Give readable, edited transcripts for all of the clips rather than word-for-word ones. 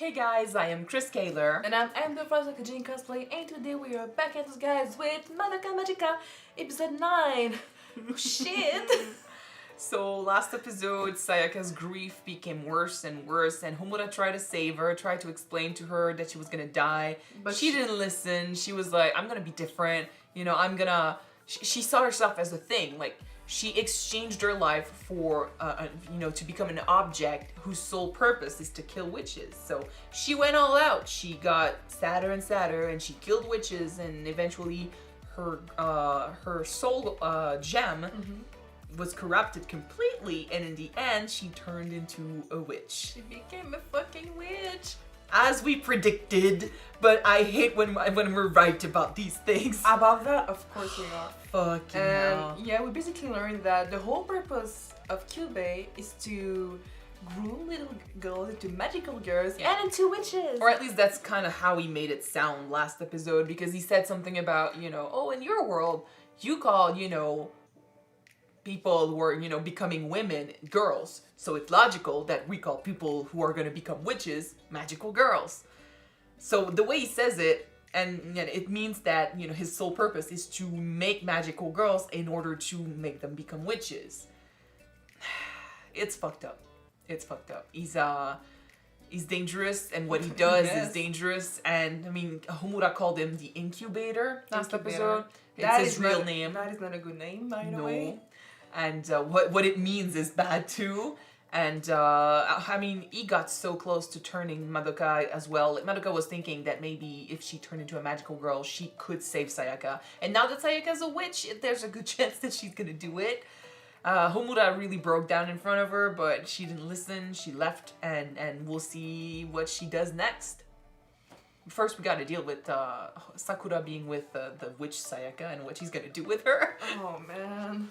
Hey guys, I am Chris Kaler. And I'm the Madoka Magica cosplay, and today we are back at this guys with Madoka Magica episode 9. Shit! So last episode, Sayaka's grief became worse and worse, and Homura tried to save her, tried to explain to her that she was gonna die, but she didn't listen. She was like, I'm gonna be different, I'm gonna... She saw herself as a thing, like, she exchanged her life for, to become an object whose sole purpose is to kill witches. So she went all out. She got sadder and sadder, and she killed witches, and eventually her soul gem was corrupted completely, and in the end, she turned into a witch. She became a fucking witch! As we predicted, but I hate when we're right about these things. About that, of course we are. Fucking hell. Yeah, we basically learned that the whole purpose of Kyubey is to groom little girls into magical girls and into witches. Or at least that's kind of how he made it sound last episode, because he said something about, oh, in your world, you call, people who are, becoming women, girls. So it's logical that we call people who are going to become witches, magical girls. So the way he says it, and it means that, his sole purpose is to make magical girls in order to make them become witches. It's fucked up. It's fucked up. He's dangerous, and what he does is dangerous. And I mean, Homura called him the incubator last episode. It's his real name. That is not a good name, by the way. And what it means is bad too. And I mean, he got so close to turning Madoka as well. Madoka was thinking that maybe if she turned into a magical girl, she could save Sayaka. And now that Sayaka's a witch, there's a good chance that she's gonna do it. Homura really broke down in front of her, but she didn't listen. She left, and we'll see what she does next. First, we gotta deal with Sakura being with the witch Sayaka and what she's gonna do with her. Oh man.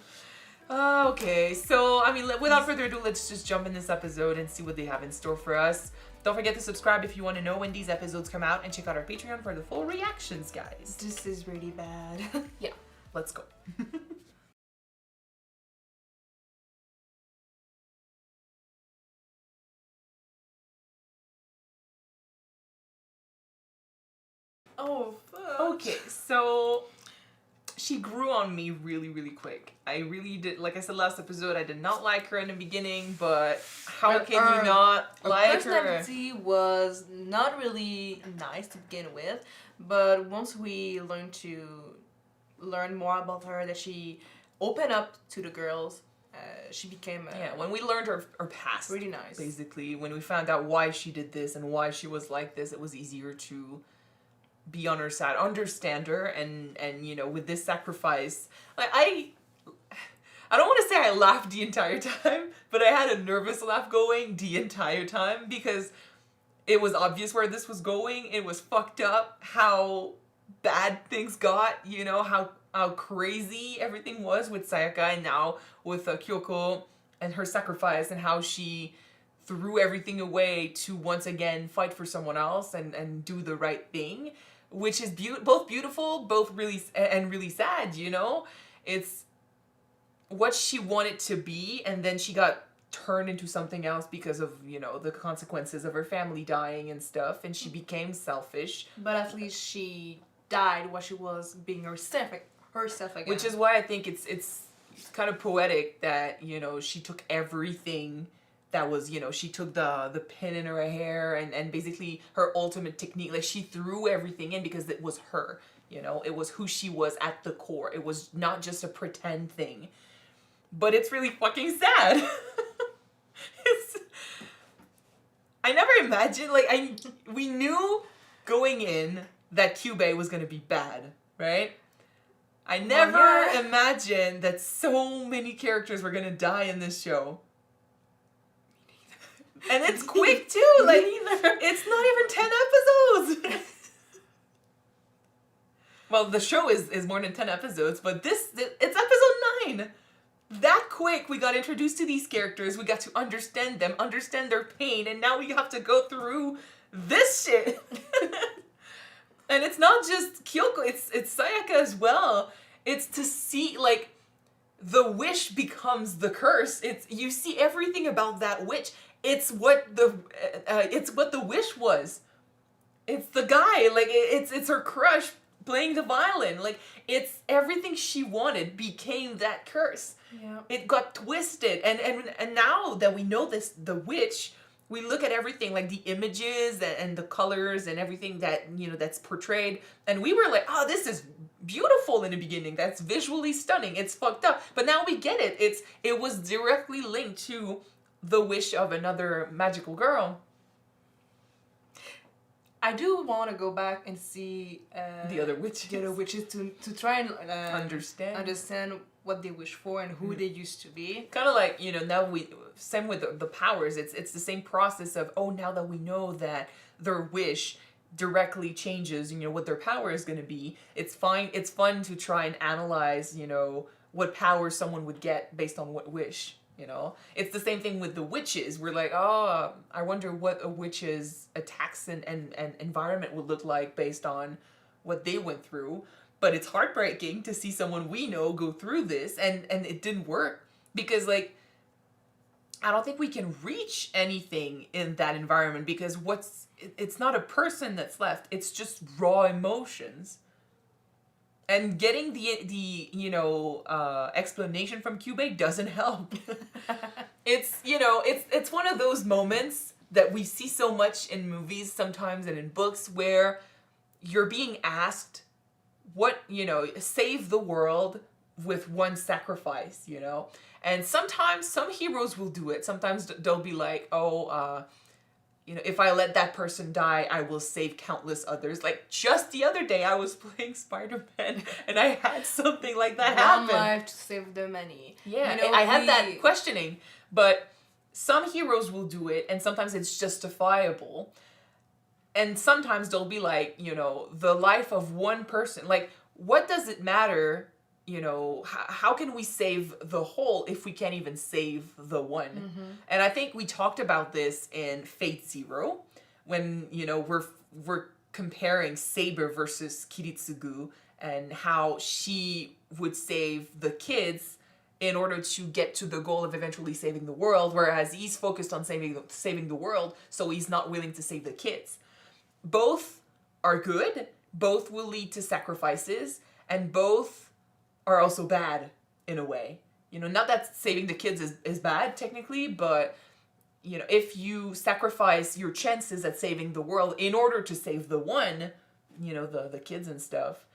Okay, so, I mean, without further ado, let's just jump in this episode and see what they have in store for us. Don't forget to subscribe if you want to know when these episodes come out, and check out our Patreon for the full reactions, guys. This is really bad. Yeah, let's go. Oh, fuck. Okay, so... she grew on me really, really quick. I really did, like I said last episode, I did not like her in the beginning, but how can you not like her? Her personality was not really nice to begin with, but once we learn more about her, that she opened up to the girls, she became when we learned her past, really nice. Basically, when we found out why she did this and why she was like this, it was easier to be on her side, understand her, and with this sacrifice, like I don't want to say I laughed the entire time, but I had a nervous laugh going the entire time because it was obvious where this was going. It was fucked up how bad things got, how crazy everything was with Sayaka, and now with Kyoko and her sacrifice, and how she threw everything away to once again fight for someone else and do the right thing, which is both beautiful, both really sad, It's what she wanted to be, and then she got turned into something else because of, the consequences of her family dying and stuff, and she became selfish. But at least she died while she was being herself again. Which is why I think it's kind of poetic that, she took everything that was, she took the pin in her hair and basically her ultimate technique. Like, she threw everything in because it was her, it was who she was at the core. It was not just a pretend thing. But it's really fucking sad. I never imagined, we knew going in that Kyubey was gonna be bad, right? I never imagined that so many characters were gonna die in this show. And it's quick too, it's not even 10 episodes. Well, the show is more than 10 episodes, but it's episode 9. That quick, we got introduced to these characters, we got to understand them, understand their pain, and now we have to go through this shit. And it's not just Kyoko, it's Sayaka as well. It's to see, the wish becomes the curse. You see everything about that witch. it's what the wish was. It's the guy, like it's her crush playing the violin. Like it's everything she wanted became that curse. Yeah. It got twisted, and now that we know this, the witch, we look at everything like the images and the colors and everything that that's portrayed, and we were like, oh, this is beautiful in the beginning. That's visually stunning. It's fucked up, but now we get it. It was directly linked to the wish of another magical girl. I do want to go back and see The other witches to try and understand what they wish for and who they used to be. Kind of like now same with the powers. It's the same process of, oh, now that we know that their wish directly changes what their power is going to be. It's fun to try and analyze what power someone would get based on what wish. It's the same thing with the witches. We're like, oh, I wonder what a witch's attacks and environment would look like based on what they went through. But it's heartbreaking to see someone we know go through this, and it didn't work because, like, I don't think we can reach anything in that environment because it's not a person that's left. It's just raw emotions. And getting the explanation from Kyubey doesn't help. It's one of those moments that we see so much in movies sometimes and in books where you're being asked save the world with one sacrifice, And sometimes some heroes will do it. Sometimes they'll be like, oh, if I let that person die, I will save countless others. Like, just the other day, I was playing Spider-Man, and I had something like that happen. One life to save the many. Yeah, I had that questioning. But some heroes will do it, and sometimes it's justifiable. And sometimes they'll be like, the life of one person. Like, what does it matter? How can we save the whole if we can't even save the one? Mm-hmm. And I think we talked about this in Fate Zero when, we're comparing Saber versus Kiritsugu and how she would save the kids in order to get to the goal of eventually saving the world, whereas he's focused on saving the world, so he's not willing to save the kids. Both are good, both will lead to sacrifices, and both are also bad in a way. Not that saving the kids is bad technically, but if you sacrifice your chances at saving the world in order to save the one, the kids and stuff,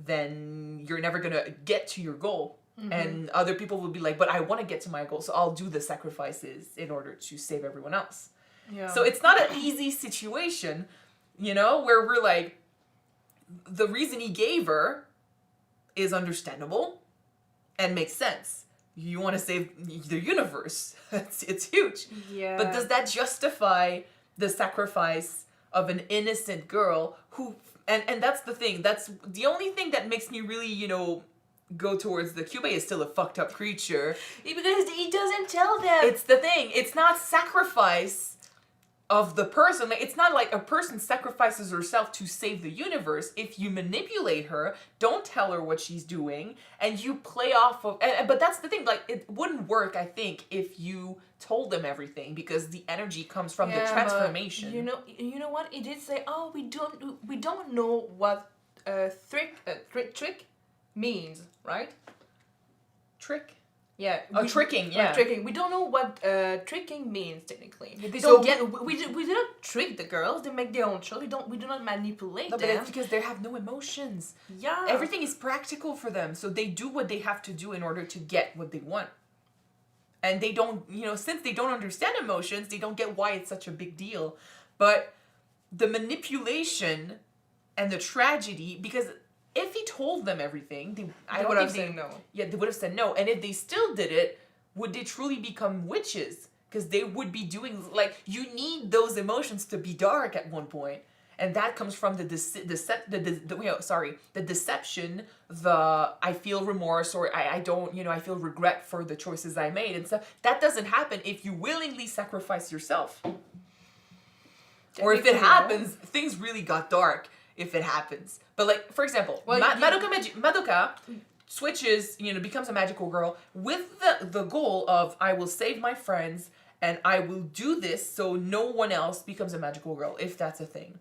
then you're never gonna get to your goal. Mm-hmm. And other people will be like, but I want to get to my goal, so I'll do the sacrifices in order to save everyone else. Yeah. So it's not an easy situation, where we're like, the reason he gave her is understandable and makes sense. You want to save the universe. It's huge. Yeah. But does that justify the sacrifice of an innocent girl who... And that's the thing. That's the only thing that makes me really, go towards the Kyubey is still a fucked up creature. Because he doesn't tell them. It's the thing. It's not sacrifice of the person. Like, it's not like a person sacrifices herself to save the universe. If you manipulate her, don't tell her what she's doing, and you play off of... But that's the thing. Like, it wouldn't work, I think, if you told them everything, because the energy comes from the transformation. But you know what? It did say, oh, we don't know what trick means, right? Trick? Yeah. Tricking, yeah. Tricking. We don't know what tricking means, technically. Yeah, we do not trick the girls. They make their own choice. We do not manipulate them. But it's because they have no emotions. Yeah. Everything is practical for them. So they do what they have to do in order to get what they want. And they don't, since they don't understand emotions, they don't get why it's such a big deal. But the manipulation and the tragedy, because... if he told them everything, they would have said no. Yeah, they would have said no. And if they still did it, would they truly become witches? Because they would be doing, like, you need those emotions to be dark at one point. And that comes from the deception, I feel remorse, or I don't, I feel regret for the choices I made and stuff. That doesn't happen if you willingly sacrifice yourself. Or if it happens, things really got dark. If it happens. But, like, for example, Madoka switches, becomes a magical girl with the goal of, I will save my friends and I will do this so no one else becomes a magical girl, if that's a thing.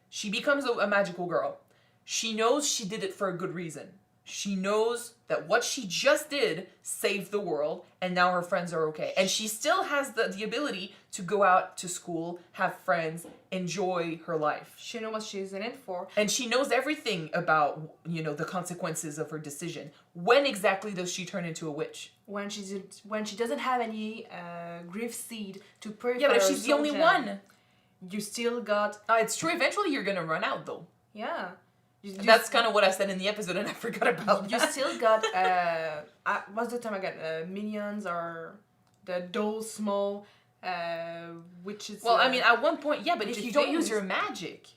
She becomes a magical girl. She knows she did it for a good reason. She knows that what she just did saved the world, and now her friends are okay. And she still has the ability to go out to school, have friends, enjoy her life. She knows what she's in it for. And she knows everything about, the consequences of her decision. When exactly does she turn into a witch? When she doesn't have any grief seed to purify. Yeah, but if she's the only one. You still got... It's true, eventually you're gonna run out, though. Yeah. That's kind of what I said in the episode, and I forgot about that. You still got, what's the term again? Minions or those small witches. Well, I mean, at one point, yeah, but if you don't use things. your magic,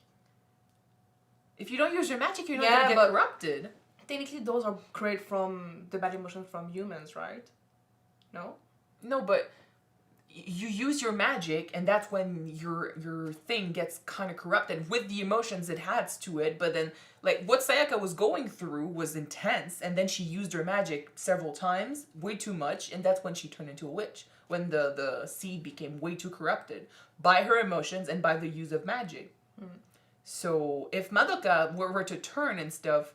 you're not gonna get corrupted. Technically, those are created from the bad emotions from humans, right? No? No, but you use your magic, and that's when your thing gets kind of corrupted with the emotions it adds to it. But then, like, what Sayaka was going through was intense, and then she used her magic several times, way too much, and that's when she turned into a witch. When the seed became way too corrupted by her emotions and by the use of magic. So if Madoka were to turn and stuff,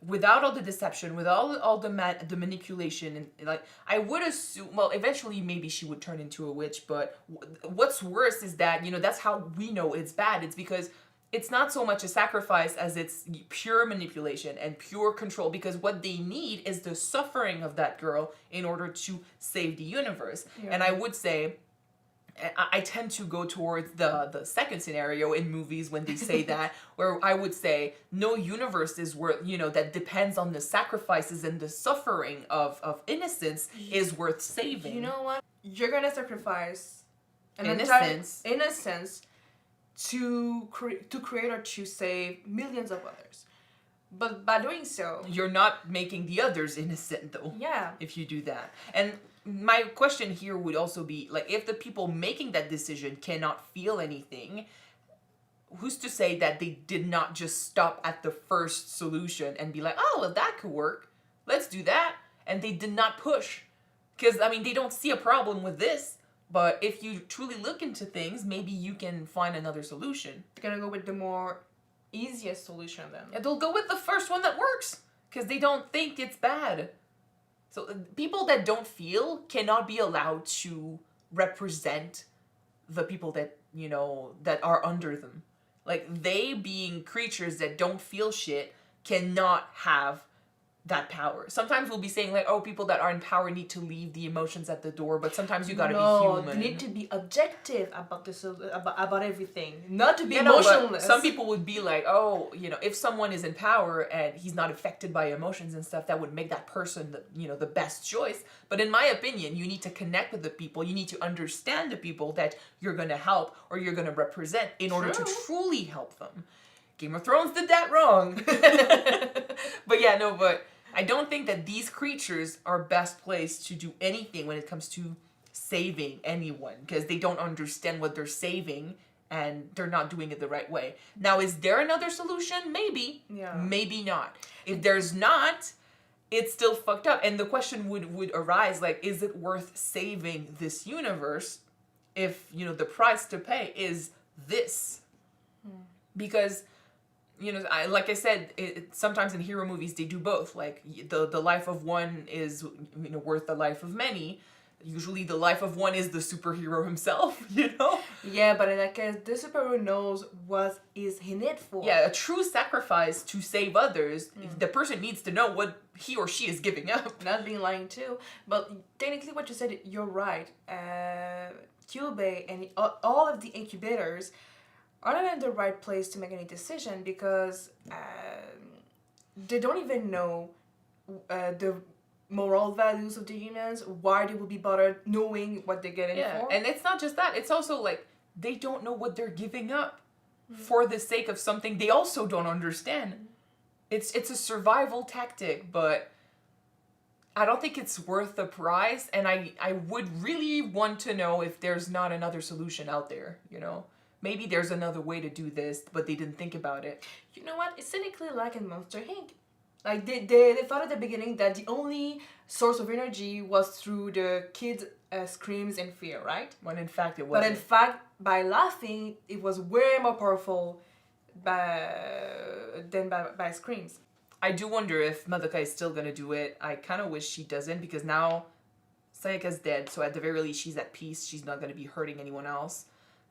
without all the deception, without all the manipulation, and like, I would assume, well, eventually maybe she would turn into a witch, but what's worse is that, that's how we know it's bad. It's because it's not so much a sacrifice as it's pure manipulation and pure control, because what they need is the suffering of that girl in order to save the universe. Yeah. And I would say, I tend to go towards the second scenario in movies when they say that, where I would say no universe is worth, that depends on the sacrifices and the suffering of innocence is worth saving. You know what? You're gonna sacrifice innocence to create or to save millions of others. But by doing so... You're not making the others innocent, though. Yeah. If you do that. And my question here would also be, like, if the people making that decision cannot feel anything, who's to say that they did not just stop at the first solution and be like, oh, well, that could work. Let's do that. And they did not push. Because, I mean, they don't see a problem with this. But if you truly look into things, maybe you can find another solution. They're gonna go with the more easiest solution then. Yeah, they'll go with the first one that works. Because they don't think it's bad. So people that don't feel cannot be allowed to represent the people that, that are under them. Like, they being creatures that don't feel shit cannot have that power. Sometimes we'll be saying, like, oh, people that are in power need to leave the emotions at the door, but sometimes you gotta be human. They need to be objective about this, about everything, not to be emotionless. Some people would be like, oh, if someone is in power and he's not affected by emotions and stuff, that would make that person the best choice. But in my opinion, you need to connect with the people. You need to understand the people that you're gonna help or you're gonna represent in order to truly help them. Game of Thrones did that wrong. But I don't think that these creatures are best placed to do anything when it comes to saving anyone, because they don't understand what they're saving and they're not doing it the right way. Now, is there another solution? Maybe. Yeah. Maybe not. If there's not, it's still fucked up. And the question would arise, like, is it worth saving this universe if, the price to pay is this? Because... like I said, sometimes in hero movies they do both. Like the life of one is worth the life of many. Usually the life of one is the superhero himself. Yeah, but in that case, the superhero knows what is in it for. Yeah, a true sacrifice to save others. The person needs to know what he or she is giving up. Not being lying too. But technically, what you said, you're right. Kyubey and all of the incubators are not in the right place to make any decision, because they don't even know the moral values of the humans, why they will be bothered knowing what they're getting for. And it's not just that. It's also like they don't know what they're giving up for the sake of something they also don't understand. It's a survival tactic, but I don't think it's worth the price, and I would really want to know if there's not another solution out there, Maybe there's another way to do this, but they didn't think about it. You know what? It's cynically like in Monster Inc. Like they thought at the beginning that the only source of energy was through the kids' screams and fear, right? When in fact it But wasn't. in fact, by laughing, it was way more powerful than by screams. I do wonder if Madoka is still gonna do it. I kind of wish she doesn't, because now Sayaka's dead, so at the very least she's at peace. She's not gonna be hurting anyone else.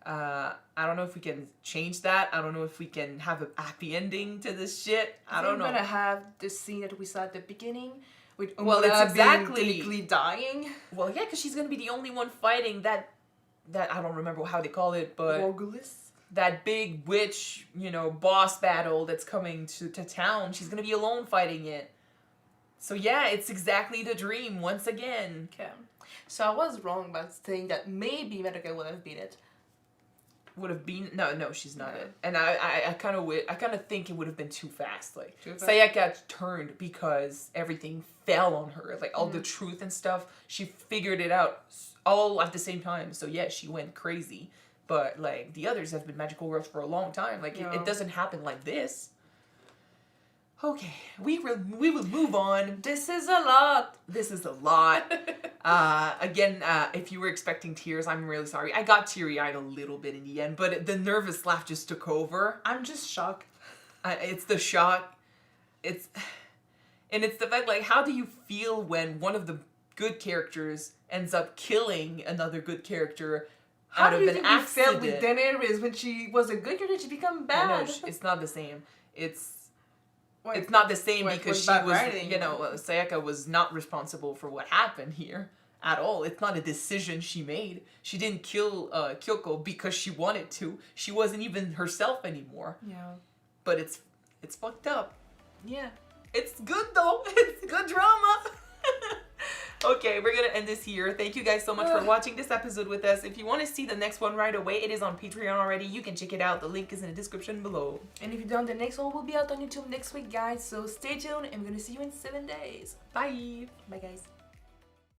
I don't know if we can change that. I don't know if we can have a happy ending to this shit. I don't know. We're gonna have the scene that we saw at the beginning, with Well, Umura it's exactly- being technically dying. Well, yeah, because she's gonna be the only one fighting that I don't remember how they call it, but Morgulis. that big witch, boss battle that's coming to town. She's gonna be alone fighting it. So yeah, it's exactly the dream once again. Okay. So I was wrong about saying that maybe Madoka would have beat it. Would have been no, she's not No. it. And I kind of think it would have been too fast. Like Too fast? Sayaka turned because everything fell on her, like all the truth and stuff. She figured it out all at the same time. So yeah, she went crazy. But like the others have been magical girls for a long time. Like Yeah. it doesn't happen like this. Okay, we will move on. This is a lot. This is a lot. Again, if you were expecting tears, I'm really sorry. I got teary-eyed a little bit in the end, but the nervous laugh just took over. I'm just shocked. It's the shock. It's the fact, like, how do you feel when one of the good characters ends up killing another good character How out do of you an think we felt accident? with Daenerys when she was a good character? She become bad. I know, it's not the same. Wait, It's not the same wait, because was she bad was, writing? Sayaka was not responsible for what happened here at all. It's not a decision she made. She didn't kill Kyoko because she wanted to. She wasn't even herself anymore. Yeah. But it's fucked up. Yeah. It's good though. It's good drama. Okay, we're gonna end this here. Thank you guys so much for watching this episode with us. If you want to see the next one right away, it is on Patreon already. You can check it out. The link is in the description below. And if you don't, the next one will be out on YouTube next week, guys. So stay tuned, and we're gonna see you in 7 days. Bye. Bye, guys.